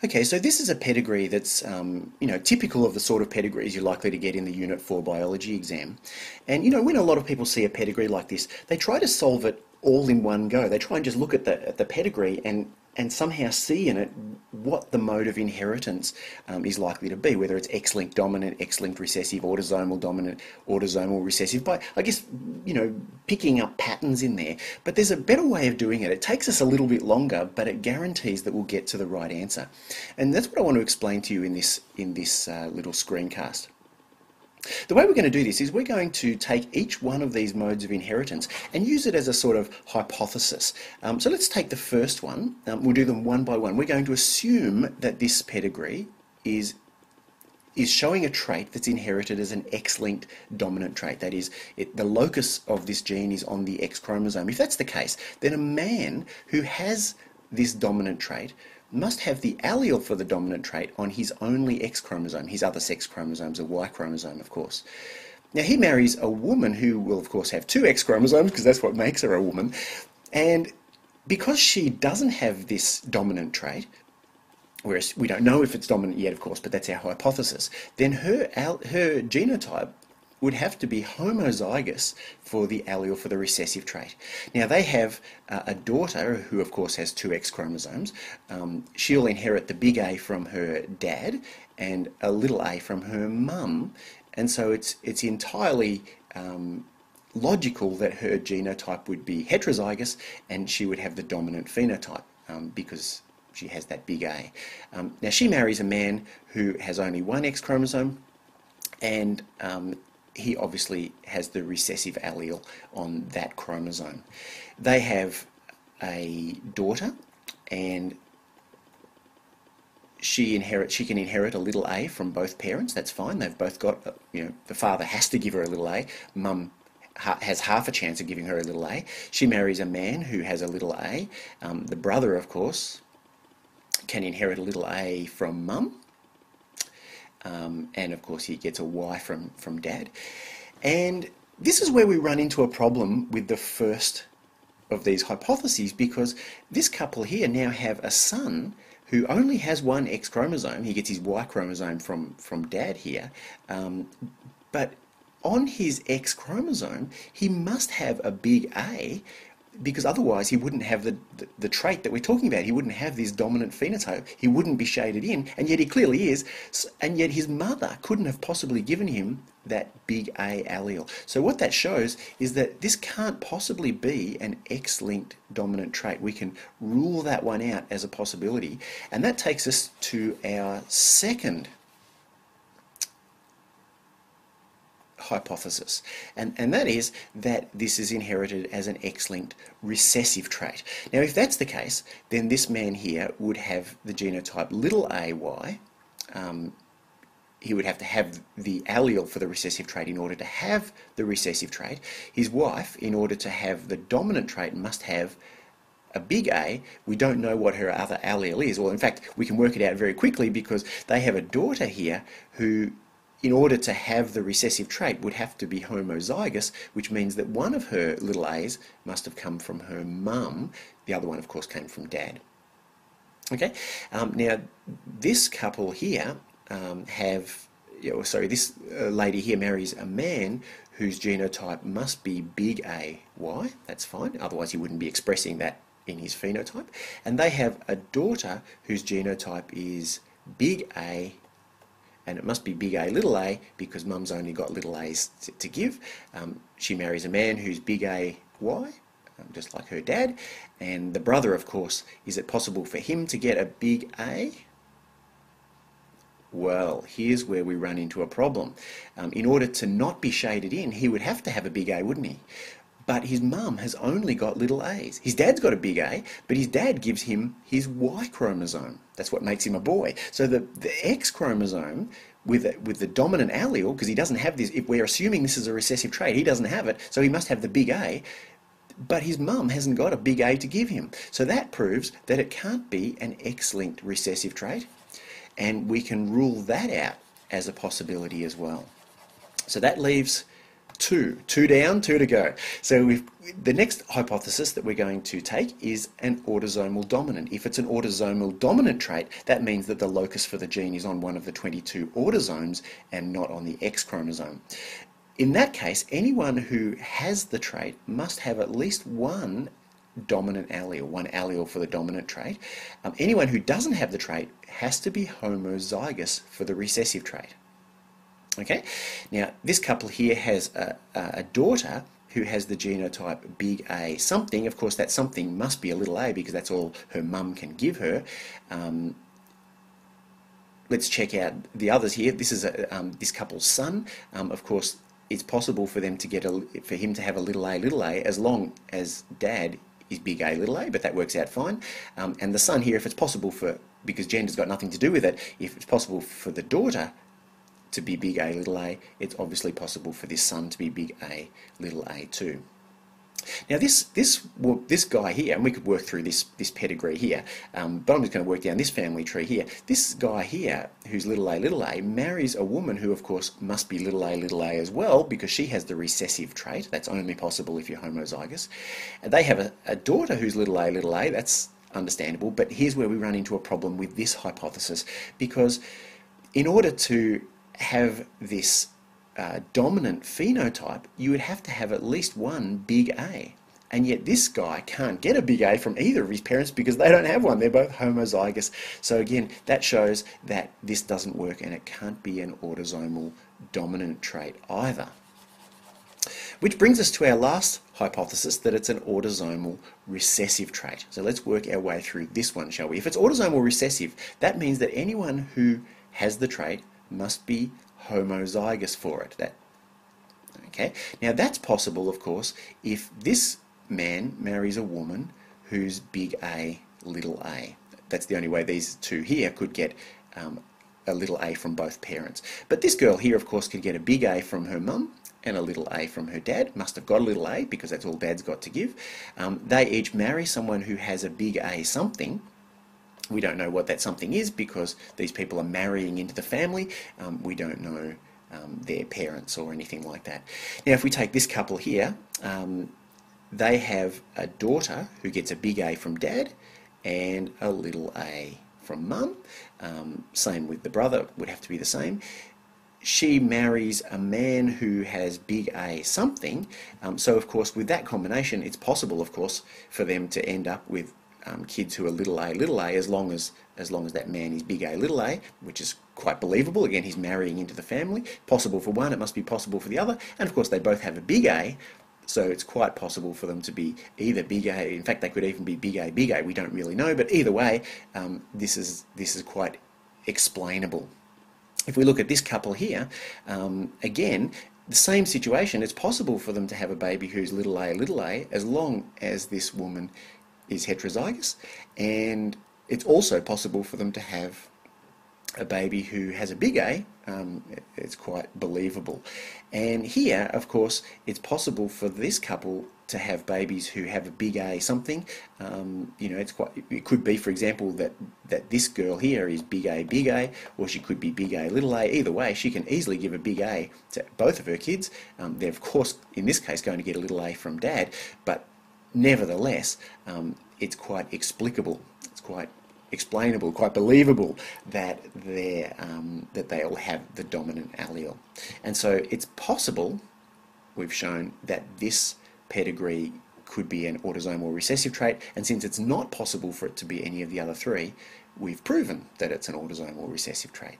Okay, so this is a pedigree that's typical of the sort of pedigrees you're likely to get in the Unit 4 biology exam. And when a lot of people see a pedigree like this, they try to solve it all in one go. They try and just look at the pedigree and somehow see in it what the mode of inheritance is likely to be, whether it's X-linked dominant, X-linked recessive, autosomal dominant, autosomal recessive, by, I guess, picking up patterns in there. But there's a better way of doing it. It takes us a little bit longer, but it guarantees that we'll get to the right answer. And that's what I want to explain to you in this little screencast. The way we're going to do this is we're going to take each one of these modes of inheritance and use it as a sort of hypothesis. So let's take the first one. We'll do them one by one. We're going to assume that this pedigree is showing a trait that's inherited as an X-linked dominant trait. That is, the locus of this gene is on the X chromosome. If that's the case, then a man who has this dominant trait must have the allele for the dominant trait on his only X chromosome. His other sex chromosomes are Y chromosome, of course. Now, he marries a woman who will, of course, have two X chromosomes, because that's what makes her a woman. And because she doesn't have this dominant trait, whereas we don't know if it's dominant yet, of course, but that's our hypothesis, then her genotype would have to be homozygous for the allele for the recessive trait. Now, they have a daughter who, of course, has two X chromosomes. She'll inherit the big A from her dad and a little a from her mum. And so it's entirely logical that her genotype would be heterozygous and she would have the dominant phenotype because she has that big A. Now, she marries a man who has only one X chromosome, and he obviously has the recessive allele on that chromosome. They have a daughter, and she can inherit a little a from both parents. That's fine. They've both got, the father has to give her a little a. Mum has half a chance of giving her a little a. She marries a man who has a little a. The brother, of course, can inherit a little a from mum. And of course he gets a Y from dad. And this is where we run into a problem with the first of these hypotheses, because this couple here now have a son who only has one X chromosome. He gets his Y chromosome from dad here, but on his X chromosome he must have a big A, because otherwise he wouldn't have the trait that we're talking about. He wouldn't have this dominant phenotype. He wouldn't be shaded in, and yet he clearly is, and yet his mother couldn't have possibly given him that big A allele. So what that shows is that this can't possibly be an X-linked dominant trait. We can rule that one out as a possibility, and that takes us to our second hypothesis, and that is that this is inherited as an X-linked recessive trait. Now, if that's the case, then this man here would have the genotype little ay. He would have to have the allele for the recessive trait in order to have the recessive trait. His wife, in order to have the dominant trait, must have a big A. We don't know what her other allele is. Well, in fact, we can work it out very quickly, because they have a daughter here who, in order to have the recessive trait, would have to be homozygous, which means that one of her little a's must have come from her mum. The other one, of course, came from dad. Okay, now this couple here this lady here marries a man whose genotype must be big AY. That's fine, otherwise he wouldn't be expressing that in his phenotype. And they have a daughter whose genotype is big A, and it must be big A little a, because mum's only got little a's to give. She marries a man who's big AY, just like her dad. And the brother, of course, is it possible for him to get a big A? Well, here's where we run into a problem. In order to not be shaded in, he would have to have a big A, wouldn't he? But his mum has only got little a's. His dad's got a big A, but his dad gives him his Y chromosome. That's what makes him a boy. So the X chromosome with the dominant allele, because he doesn't have this, if we're assuming this is a recessive trait, he doesn't have it, so he must have the big A, but his mum hasn't got a big A to give him. So that proves that it can't be an X-linked recessive trait, and we can rule that out as a possibility as well. So that leaves Two down, two to go. So the next hypothesis that we're going to take is an autosomal dominant. If it's an autosomal dominant trait, that means that the locus for the gene is on one of the 22 autosomes and not on the X chromosome. In that case, anyone who has the trait must have at least one dominant allele, one allele for the dominant trait. Anyone who doesn't have the trait has to be homozygous for the recessive trait. Okay, now this couple here has a daughter who has the genotype big A something. Of course, that something must be a little a because that's all her mum can give her. Let's check out the others here. This is this couple's son. Of course, it's possible for them to get for him to have a little a as long as dad is big A little a, but that works out fine. And the son here, if it's possible because gender's got nothing to do with it, if it's possible for the daughter to be big A little a, it's obviously possible for this son to be big A little a too. Now this guy here, and we could work through this pedigree here, but I'm just going to work down this family tree here. This guy here, who's little a, marries a woman who of course must be little a as well, because she has the recessive trait. That's only possible if you're homozygous. And they have a daughter who's little a, that's understandable, but here's where we run into a problem with this hypothesis, because in order to have this dominant phenotype, you would have to have at least one big A. And yet this guy can't get a big A from either of his parents because they don't have one. They're both homozygous. So again, that shows that this doesn't work and it can't be an autosomal dominant trait either. Which brings us to our last hypothesis, that it's an autosomal recessive trait. So let's work our way through this one, shall we? If it's autosomal recessive, that means that anyone who has the trait must be homozygous for it. Okay. Now that's possible, of course, if this man marries a woman who's big A, little a. That's the only way these two here could get a little a from both parents. But this girl here, of course, could get a big A from her mum and a little a from her dad. Must have got a little a because that's all dad's got to give. They each marry someone who has a big A something. We don't know what that something is because these people are marrying into the family. We don't know their parents or anything like that. Now, if we take this couple here, they have a daughter who gets a big A from dad and a little a from mum. Same with the brother, would have to be the same. She marries a man who has big A something. So, of course, with that combination, it's possible, of course, for them to end up with kids who are little a, as long as that man is big A, little a, which is quite believable. Again, he's marrying into the family. Possible for one, it must be possible for the other. And of course, they both have a big A, so it's quite possible for them to be either big A. In fact, they could even be big A, big A. We don't really know, but either way, this is quite explainable. If we look at this couple here, again, the same situation. It's possible for them to have a baby who's little a, as long as this woman is heterozygous, and it's also possible for them to have a baby who has a big A. It's quite believable. And here, of course, it's possible for this couple to have babies who have a big A something. It could be, for example, that this girl here is big A, or she could be big A, little a. Either way, she can easily give a big A to both of her kids. They're, of course, in this case, going to get a little a from dad, but nevertheless, it's quite explicable, it's quite explainable, quite believable that they all have the dominant allele. And so it's possible, we've shown, that this pedigree could be an autosomal recessive trait, and since it's not possible for it to be any of the other three, we've proven that it's an autosomal recessive trait.